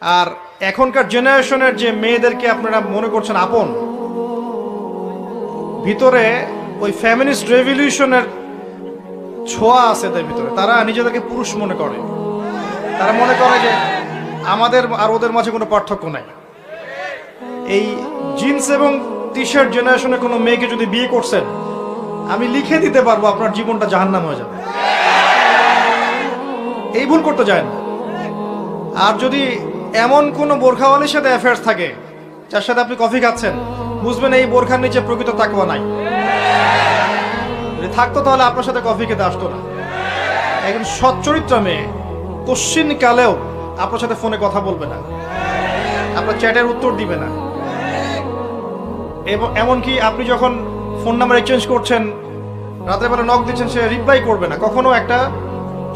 আর এখনকার জেনারেশনের যে মেয়েদেরকে আপনারা মনে করছেন আপন, ভিতরে ওই ফেমিনিস্ট রেভলিউশনের ছোঁয়া আছে তাদের ভিতরে। তারা নিজেদেরকে পুরুষ মনে করে, তারা মনে করে যে আমাদের আর ওদের মাঝে কোনো পার্থক্য নাই। এই জিন্স এবং টি শার্ট জেনারেশনের কোনো মেয়েকে যদি বিয়ে করছেন, আমি লিখে দিতে পারবো আপনার জীবনটা জাহান্নাম হয়ে যাবে। এই ভুল করতে যায় না। আর যদি এমন কোনো বোরখাওয়ালির সাথে অ্যাফেয়ার্স থাকে যার সাথে আপনি কফি খাচ্ছেন, বুঝবেন এই বোরখার নিচে প্রকৃত তাকওয়া নাই। যদি থাকতো তাহলে আপনার সাথে কফি খেতে আসতো না। একজন সচ্চরিত্র মেয়ে কোশ্চিন কালেও আপনার সাথে ফোনে কথা বলবে না, আপনার চ্যাটের উত্তর দিবে না। এবং এমনকি আপনি যখন ফোন নাম্বার এক্সচেঞ্জ করছেন, রাতের বেলা নক দিচ্ছেন, সে রিপ্লাই করবে না। কখনো একটা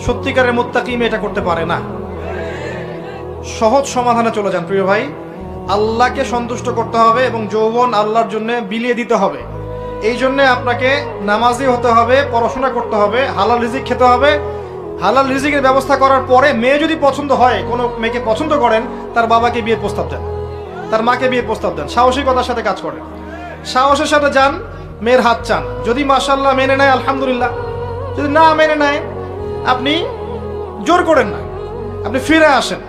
সত্যিকারের মুত্তাকি মেয়ে এটা করতে পারে না। সহজ সমাধানে চলে যান প্রিয় ভাই। আল্লাহকে সন্তুষ্ট করতে হবে এবং যৌবন আল্লাহর জন্য বিলিয়ে দিতে হবে। এই জন্য আপনাকে নামাজি হতে হবে, পড়াশোনা করতে হবে, হালাল রিজিক খেতে হবে। হালাল রিজিকের ব্যবস্থা করার পরে মেয়ে যদি পছন্দ হয়, কোনো মেয়েকে পছন্দ করেন, তার বাবাকে বিয়ের প্রস্তাব দেন, তার মাকে বিয়ের প্রস্তাব দেন। সাহসিকতার সাথে কাজ করেন, সাহসের সাথে যান, মেয়ের হাত চান। যদি মাশাআল্লাহ মেনে নেয় আলহামদুলিল্লাহ, যদি না মেনে নেয় আপনি জোর করেন না, আপনি ফিরে আসেন।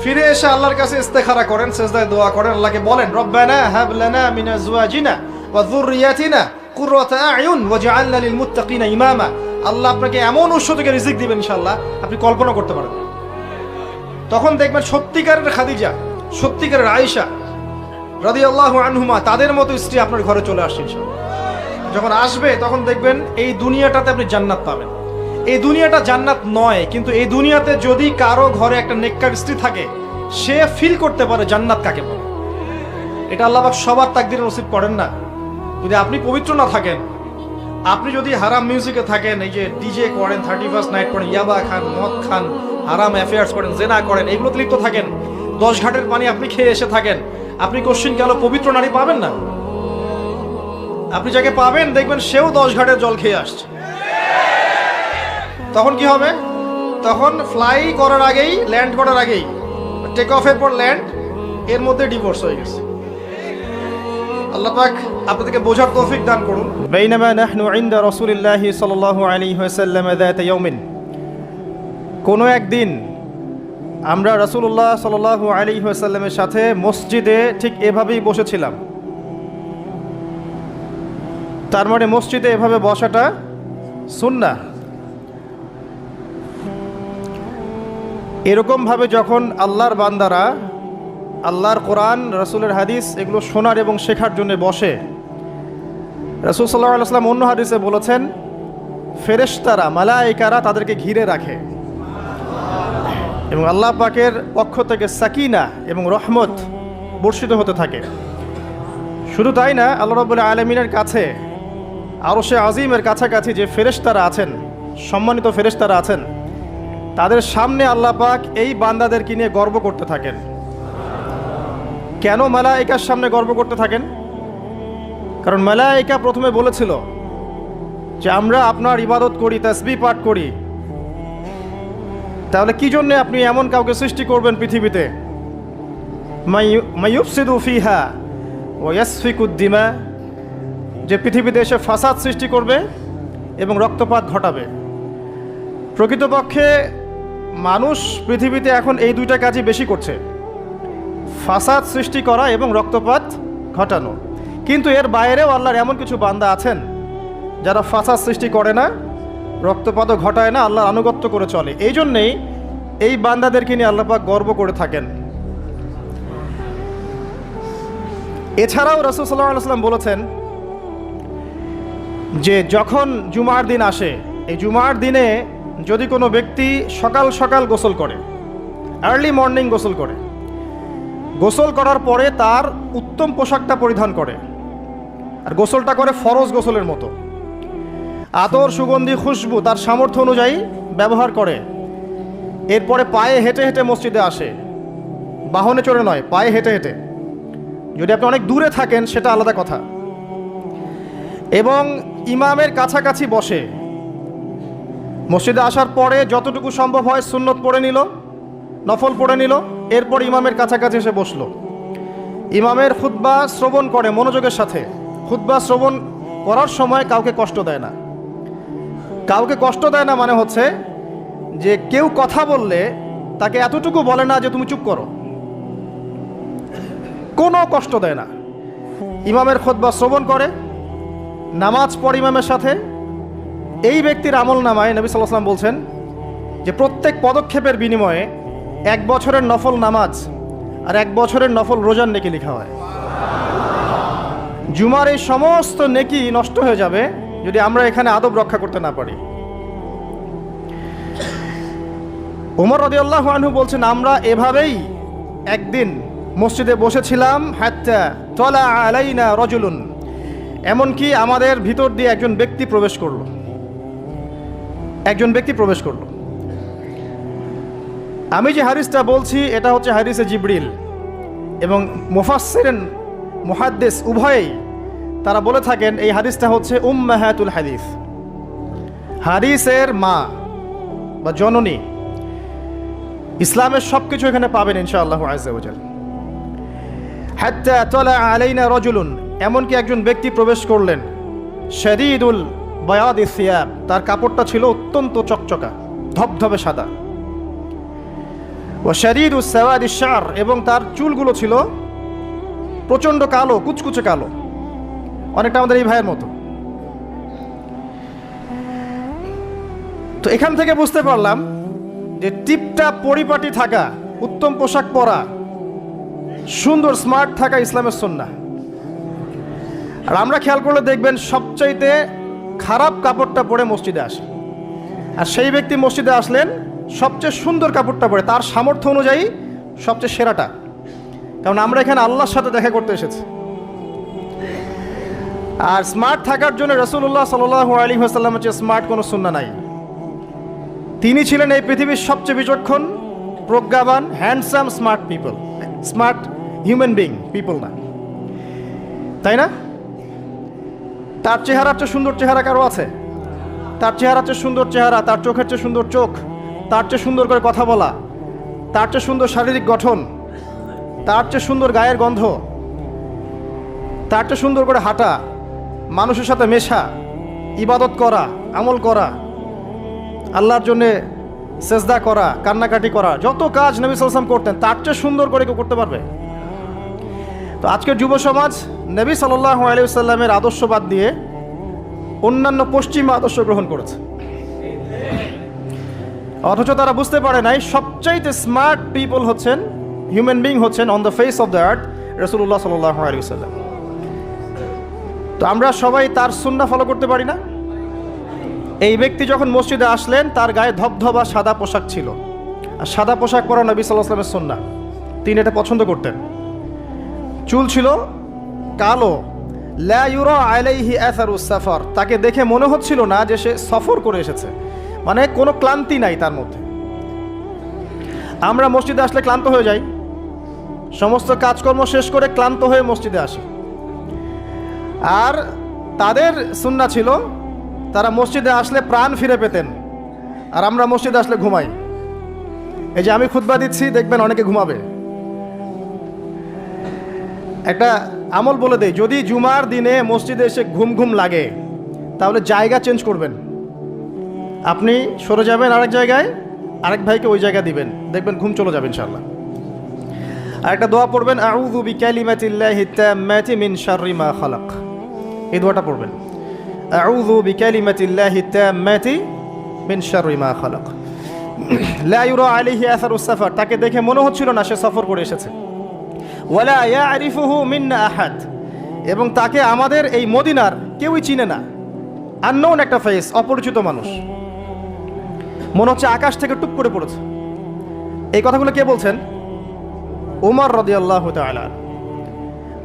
ফিরে এসে আল্লাহর কাছে ইস্তেখারা করেন, সেজদায় দোয়া করেন, আল্লাহকে বলেন রব্বানা হাব লানা মিন আজওয়াজিনা ওয়া যুররিয়াতিনা কুররাতা আয়ুন ওয়াজআলনা লিল মুত্তাকিনা ইমামা। আল্লাহ আপনাকে এমন উৎস থেকে রিজিক দিবেন ইনশাআল্লাহ আপনি কল্পনা করতে পারেন। তখন দেখবেন সত্যিকারের খাদিজা, সত্যিকারের আয়েশা রাদিয়াল্লাহু আনহুমা, তাদের মতো স্ত্রী আপনার ঘরে চলে আসছে ইনশাআল্লাহ। যখন আসবে তখন দেখবেন এই দুনিয়াটাতে আপনি জান্নাত পাবেন। এই দুনিয়াটা জান্নাত নয়, কিন্তু এই দুনিয়াতে যদি কারো ঘরে একটা নেককার স্ত্রী থাকে, সে ফিল করতে পারে জান্নাত কাকে বলে। এটা আল্লাহ পাক সবার তাকদিরে নসিব করেন না। যদি আপনি পবিত্র না থাকেন, আপনি যদি হারাম মিউজিকে থাকেন, এই যে ডিজে করেন, 31st নাইট করেন, ইয়াবা খান, মদ খান, হারাম অ্যাফেয়ার্স করেন, জেনা করেন, এগুলোতে লিপ্ত থাকেন, 10 ঘাটের পানি আপনি খেয়ে এসে থাকেন, আপনি কোশ্চিন কেন পবিত্র নারী পাবেন না? আপনি যাকে পাবেন দেখবেন সেও 10 ঘাটের জল খেয়ে আসছে। তখন কি হবে? তখন ফ্লাই করার আগেই, ল্যান্ড করার আগেই, টেক অফের পর ল্যান্ড, এর মধ্যে ডিভোর্স হয়ে গেছে। আল্লাহ পাক আপনাদেরকে বোঝার তৌফিক দান করুন। বাইনামা নাহনু ইনদা রাসূলিল্লাহি সাল্লাল্লাহু আলাইহি ওয়াসাল্লাম যাতা ইয়াউমিন, কোনো একদিন আমরা রাসূলুল্লাহ সাল্লাল্লাহু আলাইহি ওয়াসাল্লামের সাথে মসজিদে ঠিক এভাবেই বসেছিলাম। তার মানে মসজিদে এভাবে বসাটা সুন্নাহ। এরকমভাবে যখন আল্লাহর বান্দারা আল্লাহর কোরআন, রাসূলের হাদিস এগুলো শোনার এবং শেখার জন্য বসে, রাসূল সাল্লাল্লাহু আলাইহি ওয়াসাল্লাম অন্য হাদিসে বলেছেন ফেরেশতারা, মালায়েকারা তাদেরকে ঘিরে রাখে এবং আল্লাহ পাকের পক্ষ থেকে সাকিনা এবং রহমত বর্ষিত হতে থাকে। শুধু তাই না, আল্লাহ রাব্বুল আলামিনের কাছে, আরশে আজিমের কাছাকাছি যে ফেরেশতারা আছেন, সম্মানিত ফেরেশতারা আছেন, তাদের সামনে আল্লাহ পাক এই বান্দাদেরকে নিয়ে গর্ব করতে থাকেন। কেন মালায়েকার সামনে গর্ব করতে থাকেন? কারণ মালায়েকা প্রথমে বলেছিল যে আমরা আপনার ইবাদত করি, তাসবিহ পাঠ করি, তাহলে কি জন্য আপনি এমন কাউকে সৃষ্টি করবেন পৃথিবীতে, মাইয়ুফসিদু ফিহা ওয়া ইয়াসফিকুদ দিমা, যে পৃথিবীতে এসে ফাসাদ সৃষ্টি করবে এবং রক্তপাত ঘটাবে। প্রকৃতপক্ষে মানুষ পৃথিবীতে এখন এই দুইটা কাজই বেশি করছে, ফাসাদ সৃষ্টি করা এবং রক্তপাত ঘটানো। কিন্তু এর বাইরেও আল্লাহর এমন কিছু বান্দা আছেন যারা ফাসাদ সৃষ্টি করে না, রক্তপাতও ঘটায় না, আল্লাহর আনুগত্য করে চলে। এই জন্যেই এই বান্দাদেরকে নিয়ে আল্লাহ পাক গর্ব করে থাকেন। এছাড়াও রাসূল সাল্লাল্লাহু আলাইহি ওয়াসাল্লাম বলেছেন যে যখন জুমার দিন আসে, এই জুমার দিনে যদি কোনো ব্যক্তি সকাল সকাল গোসল করে, আর্লি মর্নিং গোসল করে, গোসল করার পরে তার উত্তম পোশাকটা পরিধান করে, আর গোসলটা করে ফরজ গোসলের মতো, আতর, সুগন্ধি, খুশবু তার সামর্থ্য অনুযায়ী ব্যবহার করে, এরপরে পায়ে হেঁটে হেঁটে মসজিদে আসে, বাহনে চড়ে নয়, পায়ে হেঁটে হেঁটে। যদি আপনি অনেক দূরে থাকেন সেটা আলাদা কথা। এবং ইমামের কাছাকাছি বসে, মসজিদে আসার পরে যতটুকু সম্ভব হয় সুন্নত পড়ে নিল, নফল পড়ে নিল, এরপর ইমামের কাছাকাছি এসে বসলো। ইমামের খুতবা শ্রবণ করে মনোযোগের সাথে। খুতবা শ্রবণ করার সময় কাউকে কষ্ট দেয় না। কাউকে কষ্ট দেয় না মানে হচ্ছে যে কেউ কথা বললে তাকে এতটুকু বলে না যে তুমি চুপ করো, কোনো কষ্ট দেয় না। ইমামের খুতবা শ্রবণ করে, নামাজ পড়ে ইমামের সাথে। এই ব্যক্তির আমল নামায় নবী সাল্লাল্লাহু আলাইহি ওয়াসাল্লাম বলছেন যে প্রত্যেক পদক্ষেপের বিনিময়ে 1 বছরের নফল নামাজ আর 1 বছরের নফল রোজার নেকি লেখা হয়। জুমার এই সমস্ত নেকি নষ্ট হয়ে যাবে যদি আমরা এখানে আদব রক্ষা করতে না পারি। ওমর রাদিয়াল্লাহু আনহু বলছেন, আমরা এভাবেই একদিন মসজিদে বসেছিলাম, হাত্তা তালা আলাইনা রাজুলুন, এমনকি আমাদের ভিতর দিয়ে একজন ব্যক্তি প্রবেশ করলো। একজন ব্যক্তি প্রবেশ করলো। আমি যে হাদিসটা বলছি এটা হচ্ছে হাদিসে জিবরিল, এবং মুফাসসিরিন মুহাদ্দিস উভয়েই তারা বলে থাকেন এই হাদিসটা হচ্ছে উম্মাহাতুল হাদিস, হাদিসের মা বা জননী। ইসলামের সব কিছু এখানে পাবেন ইনশাআল্লাহু আযজা ওয়া জাল। হাত্তা তালা আলাইনা রাজুলুন, এমনকি একজন ব্যক্তি প্রবেশ করলেন, শাদীদুল বায়াদি সিয়াব, তার কাপড়টা ছিল অত্যন্ত চকচকা ধবধবে সাদা। ও শাদীদুস সাওয়াদিশ শা'r, এবং তার চুলগুলো ছিল প্রচণ্ড কালো, কুচকুচে কালো, অনেকটা আমাদের এই ভাইয়ের মতো। তো এখান থেকে বুঝতে পারলাম যে টিপটাপ পরিপাটি থাকা, উত্তম পোশাক পরা, সুন্দর স্মার্ট থাকা ইসলামের সুন্নাহ। আর আমরা খেয়াল করলে দেখবেন সবচাইতে খারাপ কাপড়টা পরে মসজিদে আসে, আর সেই ব্যক্তি মসজিদে আসলেন সবচেয়ে সুন্দর কাপড়টা পরে, তার সামর্থ্য অনুযায়ী সবচেয়ে সেরাটা। কারণ আমরা এখানে আল্লাহর সাথে দেখা করতে এসেছি। আর স্মার্ট থাকার জন্য রাসূলুল্লাহ সাল্লাল্লাহু আলাইহি ওয়াসাল্লামের চেয়ে স্মার্ট কোনো সুন্নাহ নাই। তিনি ছিলেন এই পৃথিবীর সবচেয়ে বিচক্ষণ, প্রজ্ঞাবান, handsome, smart people, smart human being people না, তাই না? তার চেহারার চেয়ে সুন্দর চেহারা কারো আছে? তার চেহারার চেয়ে সুন্দর চেহারা, তার চোখের চেয়ে সুন্দর চোখ, তার চেয়ে সুন্দর করে কথা বলা, তার চেয়ে সুন্দর শারীরিক গঠন, তার চেয়ে সুন্দর গায়ের গন্ধ, তার চেয়ে সুন্দর করে হাঁটা, মানুষের সাথে মেশা, ইবাদত করা, আমল করা, আল্লাহর জন্যে সেজদা করা, কান্নাকাটি করা, যত কাজ নবী সাল্লাল্লাহু আলাইহি ওয়াসাল্লাম করতেন তার চেয়ে সুন্দর করে কেউ করতে পারবে? তো আজকের যুব সমাজ নবী সাল্লাল্লাহু আলাইহি ওয়াসাল্লামের আদর্শ বাদ দিয়ে অন্যান্য পশ্চিমা আদর্শ গ্রহণ করেছে, অথচ তারা বুঝতে পারে নাই সবচাইতে স্মার্ট পিপল হচ্ছেন, হিউম্যান বিং হচ্ছেন on the face of the earth রাসূলুল্লাহ সাল্লাল্লাহু আলাইহি ওয়াসাল্লাম। তো আমরা সবাই তার সুন্নাহ ফলো করতে পারি না? এই ব্যক্তি যখন মসজিদে আসলেন তার গায়ে ধবধবা সাদা পোশাক ছিল, আর সাদা পোশাক পরা নবী সাল্লাল্লাহু আলাইহি ওয়াসাল্লামের সুন্নাহ, তিনি এটা পছন্দ করতেন। চুল ছিল কালো, লা ইউরা আলাইহি আসারুস সাফার, তাকে দেখে মনে হচ্ছিল না যে সে সফর করে এসেছে, মানে কোনো ক্লান্তি নাই তার মধ্যে। আমরা মসজিদে আসলে ক্লান্ত হয়ে যাই, সমস্ত কাজকর্ম শেষ করে ক্লান্ত হয়ে মসজিদে আসি। আর তাদের সুন্নাহ ছিল তারা মসজিদে আসলে প্রাণ ফিরে পেতেন, আর আমরা মসজিদে আসলে ঘুমাই। এই যে আমি খুতবা দিচ্ছি, দেখবেন অনেকে ঘুমাবে। একটা আমল বলে দেই, যদি জুমার দিনে মসজিদে এসে ঘুম ঘুম লাগে তাহলে জায়গা চেঞ্জ করবেন, আপনি সরে যাবেন আরেক জায়গায়, আরেক ভাইকে ওই জায়গা দিবেন, দেখবেন ঘুম চলে যাবে ইনশাআল্লাহ। আর একটা দোয়া পড়বেন, আউযু বিকালিমাতিল্লাহি তাম্মাতি মিন শাররি মা খালাক, এই দোয়াটা পড়বেন, আউযু বিকালিমাতিল্লাহি তাম্মাতি মিন শাররি মা খালাক। লা ইউরা আলাইহি আসারুস সাফার, তাকে দেখে মনে হচ্ছিল না সে সফর করে এসেছে। ওয়ালা ইয়ারিফুহু মিন্না আহাদ, এবং তাকে আমাদের এই মদিনার কেউই চিনে না, আননোন একটা ফেস, অপরিচিত মানুষ, মনে হচ্ছে আকাশ থেকে টুপ করে পড়েছে। এই কথাগুলো কে বলছেন? ওমর রাদিয়াল্লাহু তাআলা।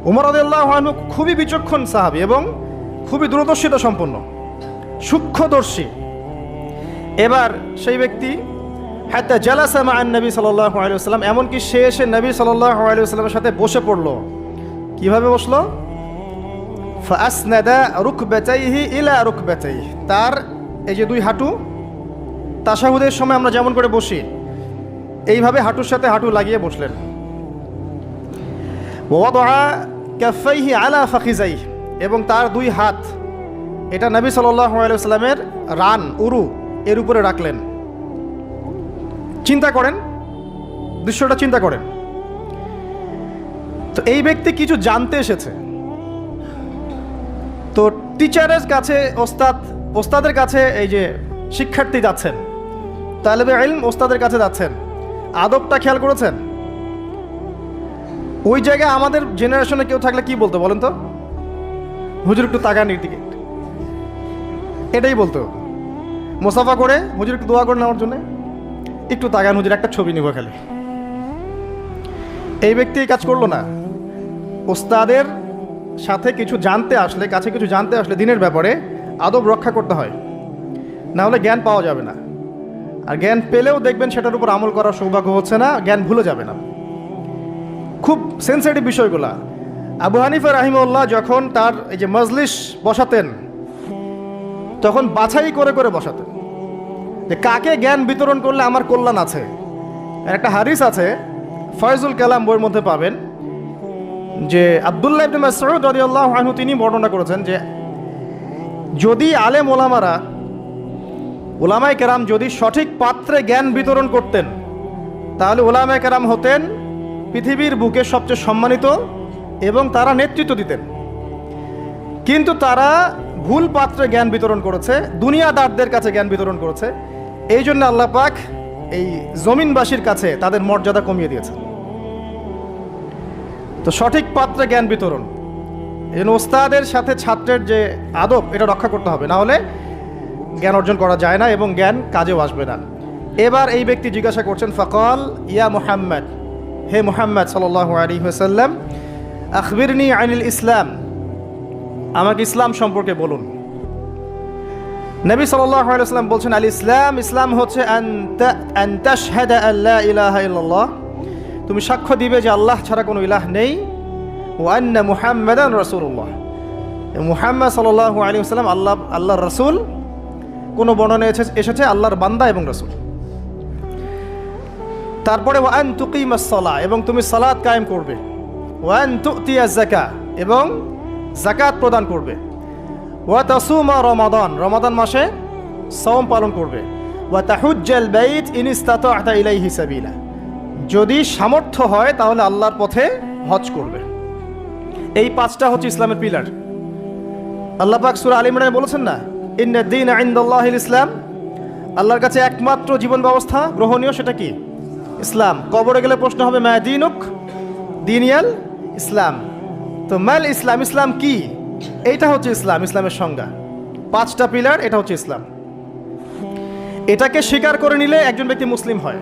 ওমর রাদিয়াল্লাহু আনহু খুবই বিচক্ষণ সাহাবী এবং খুবই দূরদর্শিতা সম্পন্ন, সূক্ষ্মদর্শী। এবার সেই ব্যক্তি হাত্তা জালাসা মা'আন নবী সাল্লাল্লাহু আলাইহি ওয়াসাল্লাম, এমনকি সে এসে নবী সাল্লাল্লাহু আলাইহি ওয়াসাল্লামের সাথে বসে পড়লো। কিভাবে বসলো? ফাআসনাদা রুকবাতাইহি ইলা রুকবাতাইহি, তার এই যে দুই হাঁটু তাশাহুদের সময় আমরা যেমন করে বসি এইভাবে হাঁটুর সাথে হাঁটু লাগিয়ে বসলেন। ওয়াদআ কাফাইহি আলা ফাখিজাইহি, এবং তার দুই হাত এটা নবী সাল্লাল্লাহু আলাইহি ওয়াসাল্লামের রান উরু এর উপরে রাখলেন। চিন্তা করেন, দৃশ্যটা চিন্তা করেন। তো এই ব্যক্তি কিছু জানতে এসেছে, তো টিচারের কাছে ওস্তাদের কাছে এই যে শিক্ষার্থী যাচ্ছেন, তালেবে ইলম ওস্তাদের কাছে যাচ্ছেন, আদবটা খেয়াল করেছেন? ওই জায়গায় আমাদের জেনারেশনে কেউ থাকলে কি বলতো বলেন তো? হুজুর একটু তাকান দিকে, এটাই বলতো। মুসাফা করে হুজুর একটু দোয়া করে নেওয়ার জন্য, একটু তাকান হুজুর, একটা ছবি নিব খালি। এই ব্যক্তি কাজ করলো না। ওস্তাদের সাথে কিছু জানতে আসলে, কাছে কিছু জানতে আসলে দিনের ব্যাপারে আদব রক্ষা করতে হয়, না হলে জ্ঞান পাওয়া যাবে না। আর জ্ঞান পেলেও দেখবেন সেটার উপর আমল করার সৌভাগ্য হচ্ছে না, জ্ঞান ভুলে যাবে না। খুব সেন্সিটিভ বিষয়গুলা। আবু হানিফা রাহিমাহুল্লাহ যখন তার এই যে মজলিস বসাতেন, তখন বাছাই করে করে বসাতেন যে কাকে জ্ঞান বিতরণ করলে আমার কল্যাণ আছে। একটা হাদিস আছে, ফয়জুল কালাম বইয়ের মধ্যে পাবেন, যে আব্দুল্লাহ ইবনে মাসউদ রাদিয়াল্লাহু আনহু তিনি বর্ণনা করেছেন যে যদি আলেম ওলামায়ে কেরাম যদি সঠিক পাত্রে জ্ঞান বিতরণ করতেন, তাহলে ওলামায়ে কেরাম হতেন পৃথিবীর বুকে সবচেয়ে সম্মানিত এবং তারা নেতৃত্ব দিতেন। কিন্তু তারা ভুল পাত্রে জ্ঞান বিতরণ করেছে, দুনিয়াদারদের কাছে জ্ঞান বিতরণ করেছে। এই জন্য আল্লাহ পাক এই জমিনবাসীর কাছে তাদের মর্যাদা কমিয়ে দিয়েছে। তো সঠিক পাত্রে জ্ঞান বিতরণ, এই জন্য ওস্তাদের সাথে ছাত্রের যে আদব এটা রক্ষা করতে হবে, না হলে জ্ঞান অর্জন করা যায় না এবং জ্ঞান কাজেও আসবে না। এবার এই ব্যক্তি জিজ্ঞাসা করছেন, ফাকাল ইয়া মুহাম্মদ, হে মুহাম্মদ সাল্লাল্লাহু আলাইহি ওয়াসাল্লাম, আখবিরনি আনিল ইসলাম, আমাকে ইসলাম সম্পর্কে বলুন। নবী সাল্লাল্লাহু আলাইহি ওয়াসাল্লাম বলছেন, আল ইসলাম, ইসলাম হচ্ছে আন তাশহাদা আল্লা ইলাহা ইল্লাল্লাহ, তুমি সাক্ষ্য দিবে যে আল্লাহ ছাড়া কোনো ইলাহ নেই, ওয়া আন্না মুহাম্মাদান রাসূলুল্লাহ, মুহাম্মদ সাল্লাল্লাহু আলাইহি ওয়াসাল্লাম আল্লাহর রাসূল। কোনো বর্ণনা এসেছে আল্লাহর বান্দা এবং রাসূল। তারপরে ওয়া আন তুকিমাস সালাহ, এবং তুমি সালাত কায়েম করবে, ওয়া আন তুতিয়াজ যাকাত, এবং যাকাত প্রদান করবে, ওয়া তাসুমা রমাদান, রমাদান মাসে সওম পালন করবে, ওয়া তাহুজ্জাল বাইত ইন ইসতাতা'তা ইলাইহি সাবিলা, যদি সামর্থ্য হয় তাহলে আল্লাহর পথে হজ করবে। এই পাঁচটা হচ্ছে ইসলামের পিলার। আল্লাহ পাক সূরা আলে ইমরানে বলেছেন না, ইন্নাদ দীনা ইনদাল্লাহিল ইসলাম, আল্লাহর কাছে একমাত্র জীবন ব্যবস্থা গ্রহণীয় সেটা কি? ইসলাম। কবরে গেলে প্রশ্ন হবে মা দীনুক, দীনিয়াল ইসলাম। তো মাল ইসলাম, ইসলাম কি? এইটা হচ্ছে ইসলাম, ইসলামের সংজ্ঞা। পাঁচটা পিলার, এটা হচ্ছে ইসলাম। এটাকে স্বীকার করে নিলে একজন ব্যক্তি মুসলিম হয়,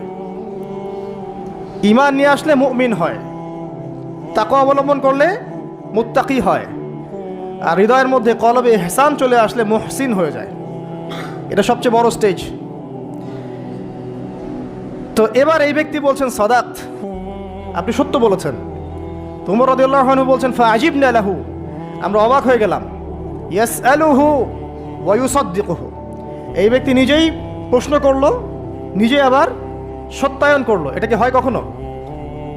ঈমান নিয়ে আসলে মুমিন হয়, তাকওয়া অবলম্বন করলে মুত্তাকি হয়, আর হৃদয়ের মধ্যে কলবে ইহসান চলে আসলে মুহসিন হয়ে যায়। এটা সবচেয়ে বড় স্টেজ। তো এবার এই ব্যক্তি বলছেন সাদাত, আপনি সত্য বলেছেন। তো ওমর রাদিয়াল্লাহু আনহু বলছেন ফাআজিবনা লাহু, আমরা অবাক হয়ে গেলাম। ইয়াসআলুহু ওয়া ইউসাদ্দিকুহু, এই ব্যক্তি নিজেই প্রশ্ন করলো, নিজেই আবার সত্যায়ন করলো। এটা কি হয় কখনো?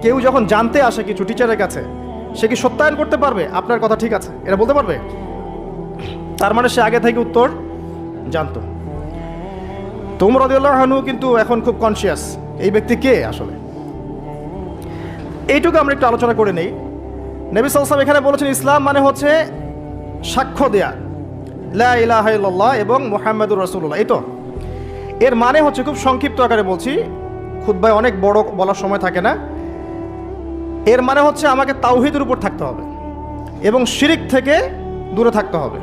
কেউ যখন জানতে আসে কিছু টিচারের কাছে, সে কি সত্যায়ন করতে পারবে আপনার কথা ঠিক আছে এটা বলতে পারবে? তার মানে সে আগে থেকে উত্তর জানতো। তো ওমর রাদিয়াল্লাহু আনহু কিন্তু এখন খুব কনসিয়াস এই ব্যক্তি কে আসলে। এইটুকু আমরা একটু আলোচনা করে নেই। নবী সাল্লাল্লাহু আলাইহি ওয়াসাল্লাম এখানে বলেছেন ইসলাম মানে হচ্ছে সাক্ষ্য দেয়া লা ইলাহা ইল্লাল্লাহ এবং মুহাম্মাদুর রাসূলুল্লাহ। এই তো এর মানে হচ্ছে, খুব সংক্ষিপ্ত আকারে বলছি, খুতবায় অনেক বড় বলার সময় থাকে না। এর মানে হচ্ছে আমাকে তাওহীদের উপর থাকতে হবে এবং শিরিক থেকে দূরে থাকতে হবে।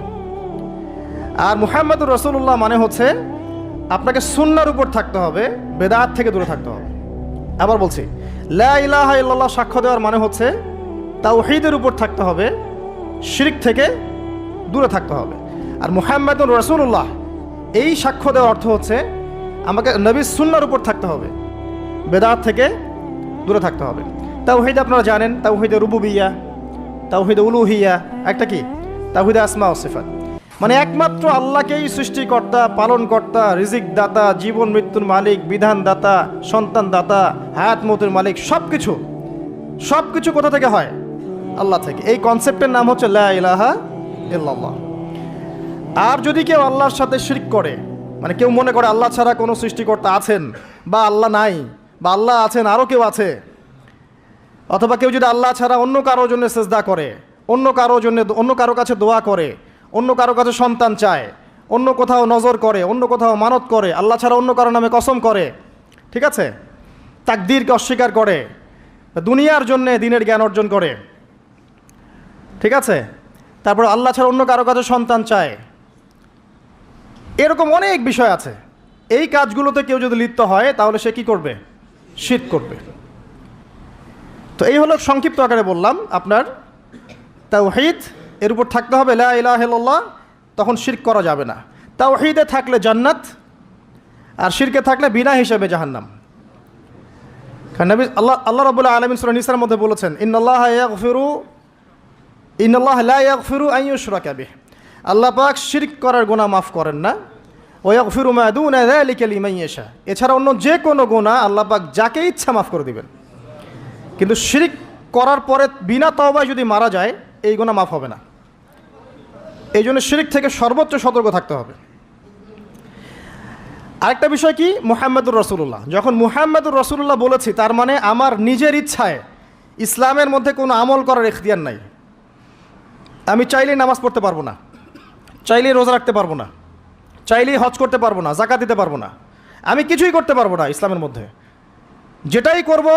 আর মুহাম্মাদুর রাসূলুল্লাহ মানে হচ্ছে আপনাকে সুন্নাহর উপর থাকতে হবে, বেদাত থেকে দূরে থাকতে হবে। আবার বলছি, লা ইলাহা ইল্লাল্লাহ সাক্ষ্য দেওয়ার মানে হচ্ছে তাওহীদের উপর থাকতে হবে, শিরিক থেকে দূরে থাকতে হবে। আর মুহাম্মাদুর রাসূলুল্লাহ এই সাক্ষ্য দেওয়ার অর্থ হচ্ছে আমাকে নবীর সুন্নাহর উপর থাকতে হবে, বেদাত থেকে দূরে থাকতে হবে। তাওহীদ আপনারা জানেন, তাওহীদে রুবুবিয়্যাহ, তাওহীদে উলুহিয়্যাহ, একটা কি তাওহীদে আসমা ও সিফাত। মানে একমাত্র আল্লাহকেই সৃষ্টিকর্তা, পালনকর্তা, রিজিক দাতা, জীবন মৃত্যুর মালিক, বিধান দাতা, সন্তান দাতা, হায়াত মতের মালিক, সব কিছু কোথা থেকে হয়? আল্লাহ থেকে। এই কনসেপ্টের নাম হচ্ছে লা ইলাহা ইল্লাল্লাহ। আর যদি কেউ আল্লাহর সাথে শিরক করে, মানে কেউ মনে করে আল্লাহ ছাড়া কোনো সৃষ্টিকর্তা আছেন, বা আল্লাহ নাই, বা আল্লাহ আছেন আরও কেউ আছে, অথবা কেউ যদি আল্লাহ ছাড়া অন্য কারোর জন্য সেজদা করে, অন্য কারো কাছে দোয়া করে, অন্য কারো কাছে সন্তান চায়, অন্য কোথাও নজর করে, অন্য কোথাও মানত করে, আল্লাহ ছাড়া অন্য কারো নামে কসম করে, ঠিক আছে, তাকদীরকে অস্বীকার করে, দুনিয়ার জন্য দিনের জ্ঞান অর্জন করে, ঠিক আছে, তারপর আল্লাহ ছাড়া অন্য কারো কাছে সন্তান চায়, এরকম অনেক বিষয় আছে। এই কাজগুলোতে কেউ যদি লিপ্ত হয় তাহলে সে কি করবে? শিরক করবে। তো এই হলো সংক্ষিপ্ত আকারে বললাম, আপনার তাওহীদ এর উপর থাকতে হবে, লা ইলাহা ইল্লাল্লাহ, তখন শিরক করা যাবে না। তাওহীদে থাকলে জান্নাত, আর শিরকে থাকলে বিনা হিসাবে জাহান্নাম। কারণ নবী আল্লাহ রাব্বুল আলামিন সূরা নিসার মধ্যে বলেছেন, ইন্নাল্লাহা লা ইয়াগফিরু আন ইউশরাকা বিহি, আল্লাহ পাক শিরক করার গুনাহ মাফ করেন না, ওয়া ইয়াগফিরু মা দুনা যালিকা লিমান ইয়াশা, এছাড়া অন্য যে কোনো গুনাহ আল্লাহ পাক যাকে ইচ্ছা মাফ করে দিবেন। কিন্তু শিরক করার পরে বিনা তওবায় যদি মারা যায়, এই গুনাহ মাফ হবে না। এই জন্য শিরক থেকে সর্বোচ্চ সতর্ক থাকতে হবে। আরেকটা বিষয় কি, মুহাম্মাদুর রাসূলুল্লাহ। যখন মুহাম্মাদুর রাসূলুল্লাহ বলেছি, তার মানে আমার নিজের ইচ্ছায় ইসলামের মধ্যে কোনো আমল করার ইখতিয়ার নাই। আমি চাইলেই নামাজ পড়তে পারবো না, চাইলেই রোজা রাখতে পারবো না, চাইলেই হজ করতে পারবো না, যাকাত দিতে পারবো না, আমি কিছুই করতে পারবো না ইসলামের মধ্যে। যেটাই করব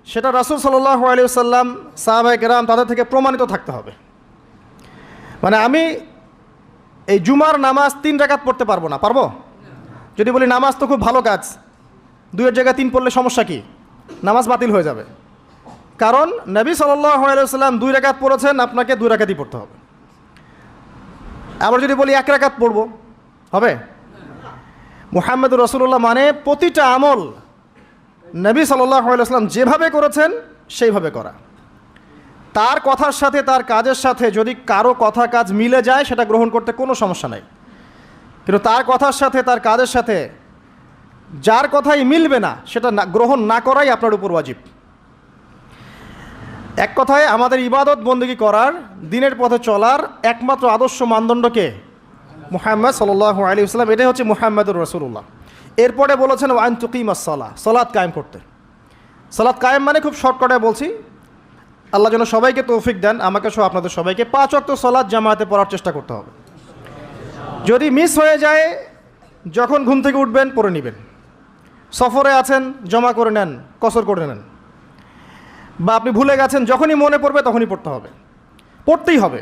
সেটা রাসূল সাল্লাল্লাহু আলাইহি ওয়াসাল্লাম, সাহাবায়ে কেরাম তাদের থেকে প্রমাণিত থাকতে হবে। মানে আমি এই জুমার নামাজ 3 রাকাত পড়তে পারবো না, পারবো? যদি বলি নামাজ তো খুব ভালো কাজ, 2-এর জায়গায় 3 পড়লে সমস্যা কি? নামাজ বাতিল হয়ে যাবে। কারণ নবী সাল্লাল্লাহু আলাইহি ওয়াসাল্লাম 2 রাকাত পড়েছেন, আপনাকে 2 রাকাতই পড়তে হবে। আবার যদি বলি 1 রাকাত পড়বো, হবে? মুহাম্মদুর রাসূলুল্লাহ মানে প্রতিটা আমল নবী সাল্লাল্লাহু আলাইহি ওয়াসাল্লাম যেভাবে করেছেন সেইভাবে করা। তার কথার সাথে তার কাজের সাথে যদি কারো কথা কাজ মিলে যায়, সেটা গ্রহণ করতে কোনো সমস্যা নাই। কিন্তু তার কথার সাথে তার কাজের সাথে যার কথাই মিলবে না, সেটা গ্রহণ না করাই আপনার উপর ওয়াজিব। এক কথায় আমাদের ইবাদত বন্দেগী করার, দিনের পথে চলার একমাত্র আদর্শ মানদণ্ডকে মুহাম্মদ সাল্লাল্লাহু আলাইহি ওয়াসাল্লাম, এটাই হচ্ছে মুহাম্মাদুর রাসূলুল্লাহ। এরপরে বলেছেন ওয়া আন তুকিমাস সালাহ, সালাত কায়েম করতে। সালাত কায়েম মানে খুব শর্টকাটে বলছি, আল্লাহ যেন সবাইকে তৌফিক দেন, আমাকে সহ আপনাদের সবাইকে 5 ওয়াক্ত সালাত জামাতে পড়ার চেষ্টা করতে হবে। যদি মিস হয়ে যায়, যখন ঘুম থেকে উঠবেন পড়ে নেবেন, সফরে আছেন জমা করে নেন, কসর করে নেন, বা আপনি ভুলে গেছেন, যখনই মনে পড়বে তখনই পড়তে হবে, পড়তেই হবে।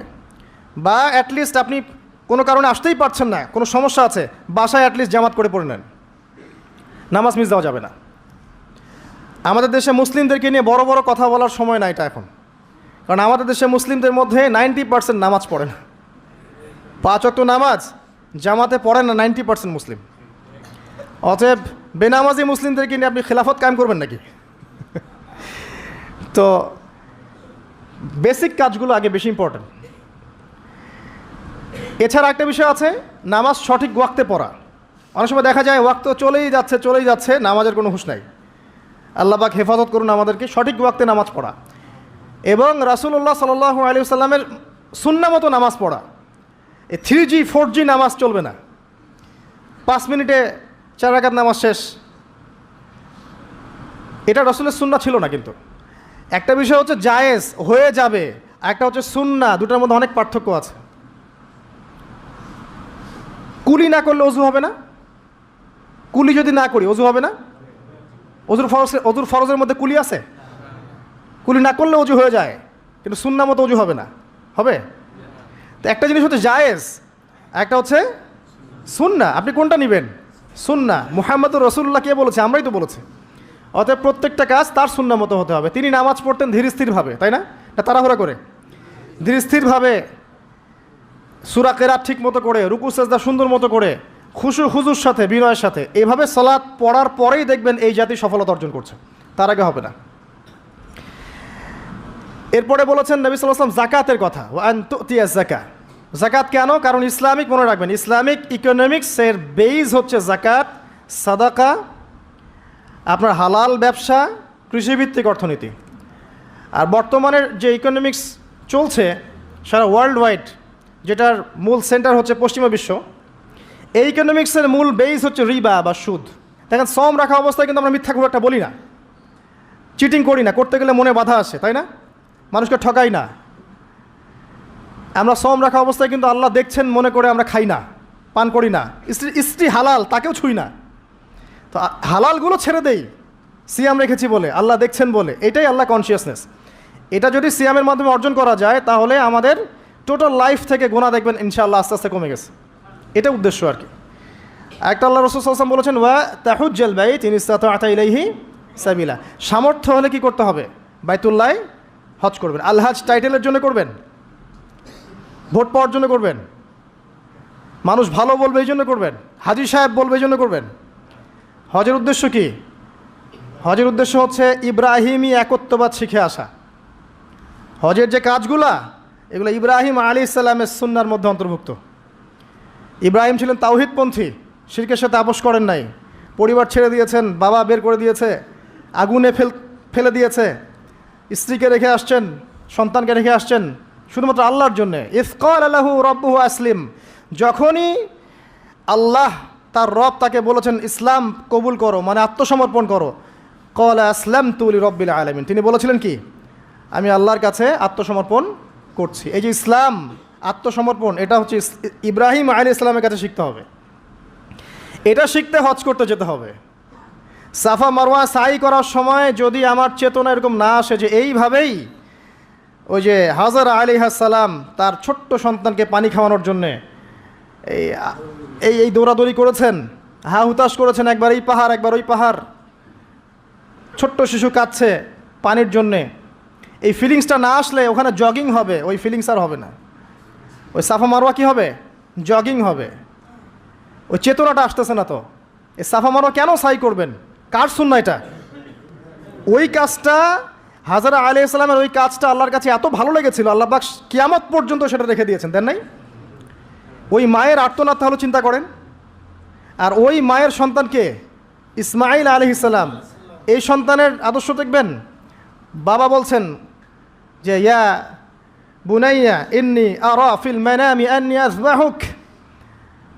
বা অ্যাটলিস্ট আপনি কোনো কারণে আসতেই পারছেন না, কোনো সমস্যা আছে, বাসায় অ্যাটলিস্ট জামাত করে পড়ে নেন, নামাজ মিস দেওয়া যাবে না। আমাদের দেশে মুসলিমদেরকে নিয়ে বড় বড় কথা বলার সময় না এটা এখন, কারণ আমাদের দেশে মুসলিমদের মধ্যে 90% নামাজ পড়ে না। 5 ওয়াক্ত নামাজ জামাতে পড়ে না 90% মুসলিম। অতএব বেনামাজি মুসলিমদেরকে নিয়ে আপনি খেলাফত কায়েম করবেন নাকি? তো বেসিক কাজগুলো আগে বেশি ইম্পর্টেন্ট। এছাড়া একটা বিষয় আছে, নামাজ সঠিক ওয়াক্তে পড়া। অনেক সময় দেখা যায় ওয়াক্ত চলেই যাচ্ছে, নামাজের কোনো হুঁশ নাই। আল্লাহ পাক হেফাজত করুন আমাদেরকে, সঠিক ওয়াক্তে নামাজ পড়া এবং রাসূলুল্লাহ সাল্লাল্লাহু আলাইহি ওয়াসাল্লামের সুন্নাহ মতো নামাজ পড়া। এই 3G 4G নামাজ চলবে না। 5 মিনিটে 4 রাকাত নামাজ শেষ, এটা রাসূলের সুন্নাহ ছিল না। কিন্তু একটা বিষয় হচ্ছে জায়েজ হয়ে যাবে, একটা হচ্ছে সুন্নাহ, দুটার মধ্যে অনেক পার্থক্য আছে। কুলি না করলে অজু হবে না, কুলি যদি না করি অজু হবে না। অজুর ফরজের মধ্যে কুলি আছে, কুলি না করলে অজু হয়ে যায়, কিন্তু সুন্নাহ মতো অজু হবে না, হবে? তো একটা জিনিস হচ্ছে জায়েজ, একটা হচ্ছে সুন্নাহ। আপনি কোনটা নেবেন? সুন্নাহ। মুহাম্মদুর রাসূলুল্লাহ কে বলেছে? আমরাই তো বলেছি। অতএব প্রত্যেকটা কাজ তার সুন্নাহ মতো হতে হবে। তিনি নামাজ পড়তেন ধীর স্থিরভাবে, তাই না? তাড়াহুড়া করে, ধীর স্থিরভাবে, সূরা কেরাত ঠিক মতো করে, রুকু সেজদা সুন্দর মতো করে, খুশু হুজুর সাথে, বিনয়ের সাথে। এইভাবে সালাত পড়ার পরেই দেখবেন এই জাতি সফলতা অর্জন করছে, তার আগে হবে না। এরপরে বলেছেন নবী সাল্লাল্লাহু আলাইহি ওয়াসাল্লাম জাকাতের কথা, ওয়া আন তুতিয়াজ যাকাত, জাকাত কেন? কারণ ইসলামিক, মনে রাখবেন, ইসলামিক ইকোনমিক্সের বেইজ হচ্ছে জাকাত, সাদাকা, আপনার হালাল ব্যবসা, কৃষিভিত্তিক অর্থনীতি। আর বর্তমানের যে ইকোনমিক্স চলছে সারা ওয়ার্ল্ড ওয়াইড, যেটার মূল সেন্টার হচ্ছে পশ্চিমা বিশ্ব, এই ইকোনমিক্সের মূল বেইজ হচ্ছে রিবা বা সুদ। দেখেন, শ্রম রাখা অবস্থায় কিন্তু আমরা মিথ্যা খুব একটা বলি না, চিটিং করি না, করতে গেলে মনে বাধা আসে, তাই না? মানুষকে ঠকাই না। আমরা শ্রম রাখা অবস্থায় কিন্তু আল্লাহ দেখছেন মনে করে আমরা খাই না, পান করি না, স্ত্রী হালাল তাকেও ছুঁই না। তো হালালগুলো ছেড়ে দেই সিয়াম রেখেছি বলে, আল্লাহ দেখছেন বলে, এটাই আল্লাহ কনসিয়াসনেস। এটা যদি সিয়ামের মাধ্যমে অর্জন করা যায় তাহলে আমাদের টোটাল লাইফ থেকে গুনাহ দেখবেন ইনশাআল্লাহ আস্তে আস্তে কমে গেছে। এটা উদ্দেশ্য আর কি। একটা আল্লাহ রাসূল সাল্লাল্লাহু আলাইহি ওয়াসাল্লাম বলেছেন, ওয়া তাহুজ্জাল বাইত ইন ইসতাতা ইলাইহি সাবিলা। সামর্থ্য হলে কি করতে হবে? বাইতুল্লাহ হজ করবেন। আল হজ টাইটেলের জন্য করবেন? ভোট পাওয়ার জন্য করবেন? মানুষ ভালো বলবে এই জন্য করবেন? হাজী সাহেব বলবে এই জন্য করবেন? হজের উদ্দেশ্য কি? হজের উদ্দেশ্য হচ্ছে ইব্রাহিমী একত্ববাদ শিখে আসা। হজের যে কাজগুলা, এগুলো ইব্রাহিম আলাইহিস সালামের সুন্নাহর মধ্যে অন্তর্ভুক্ত। ইব্রাহিম ছিলেন তাওহীদপন্থী, শিরকের সাথে আপোস করেন নাই, পরিবার ছেড়ে দিয়েছেন, বাবা বের করে দিয়েছে, আগুনে ফেলে দিয়েছে, স্ত্রীকে রেখে আসছেন, সন্তানকে রেখে আসছেন শুধুমাত্র আল্লাহর জন্যে। ইয ক্বালা লাহু রাব্বুহু আসলিম, যখনই আল্লাহ তার রব তাকে বলেছেন ইসলাম কবুল করো, মানে আত্মসমর্পণ করো, ক্বালা আসলামতু লিরাব্বিল আলামিন, তিনি বলেছিলেন কি? আমি আল্লাহর কাছে আত্মসমর্পণ করছি। এই যে ইসলাম, আত্মসমর্পণ, এটা হচ্ছে ইব্রাহিম আলাইহিস সালামের কাছে শিখতে হবে। এটা শিখতে হজ করতে যেতে হবে। সাফা মারওয়া সাই করার সময় যদি আমার চেতনা এরকম না আসে যে এইভাবেই ওই যে হাজরা আলাইহিস সালাম তার ছোট্ট সন্তানকে পানি খাওয়ানোর জন্যে এই দৌড়াদৌড়ি করেছেন, হা হুতাশ করেছেন, একবার এই পাহাড় একবার ওই পাহাড়, ছোট্ট শিশু কাঁদছে পানির জন্যে, এই ফিলিংসটা না আসলে ওখানে জগিং হবে, ওই ফিলিংস আর হবে না। ওই সাফা মারওয়া কী হবে? জগিং হবে। ওই চেতনাটা আসতেছে না। তো এই সাফা মারওয়া কেন সাই করবেন? কার সুন্নাহ এটা? ওই কাজটা হাজরা আলাইহিস সালামের, ওই কাজটা আল্লাহর কাছে এত ভালো লেগেছিল, আল্লাহ পাক কিয়ামত পর্যন্ত সেটা রেখে দিয়েছেন, দেন নাই? ওই মায়ের আর্তনাদ তাহলে চিন্তা করেন। আর ওই মায়ের সন্তানকে ইসমাইল আলাইহিস সালাম, এই সন্তানের আদর্শ দেখবেন। বাবা বলছেন যে ইয়া বুনাইয়া ইন্নী আরা ফিল মানামি আন্নী আযবাহুক,